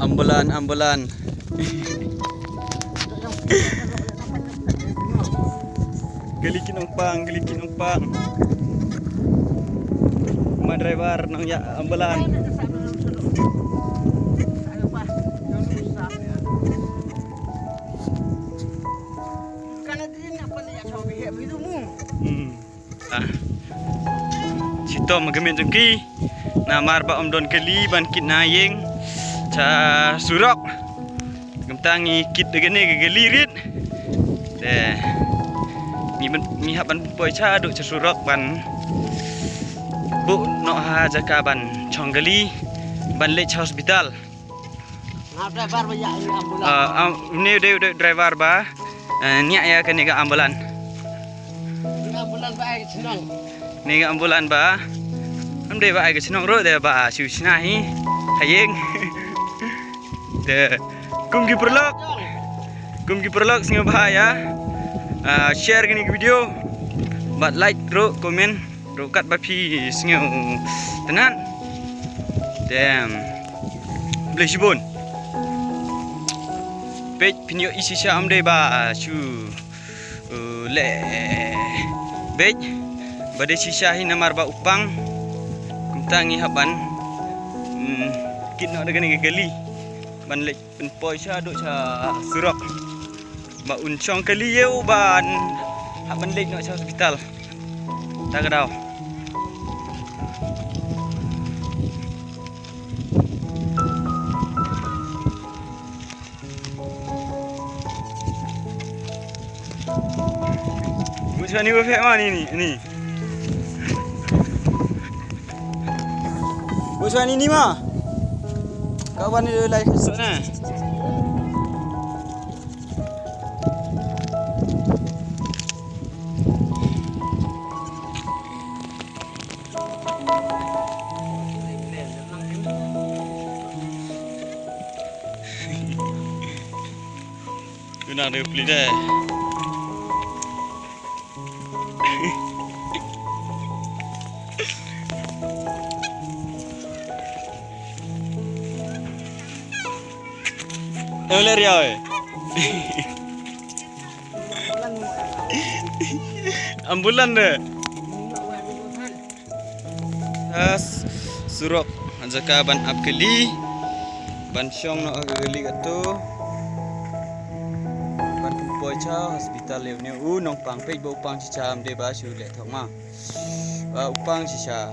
ambulan. Gali kinumpang. Mga driver ng ambulan. Sito magamin jengki na marba don kali ban kit nayeng ca surok gemtangi kit degene gelirit teh mi haban poi cha do ca surok ban bu no ha jaka ban chonggali ban le hospital na driver ba ya ambulan ne driver ba nya ya kan ga ambulan ba ai senang ni ga ambulan ba amde ba ai ga senang ro de ba siu sinahi hayeng de kumgi perlok singa bahaya share gini video bat like ro komen ro kat ba phi singa tenan dem beli sibon page pinyo isi sha amde ba su le bej bade sisa hi namar ba upang kumtangi haban kit no degani gali ban le pen poi sha do cha surok ba uncong kali yeu ban haban le no cha hospital ta gadau Macam ni berfek mana ni? Macam ni mah? Kawan dia like sana. Tu nak dia beli dah. Oleh dia oi. Ambulan deh. Surok jaka ban apkeli ban syong no ageli gato ban poi cha hospital lewne nong pang pe bo pang chicha amde ba shu le thok ma upang chicha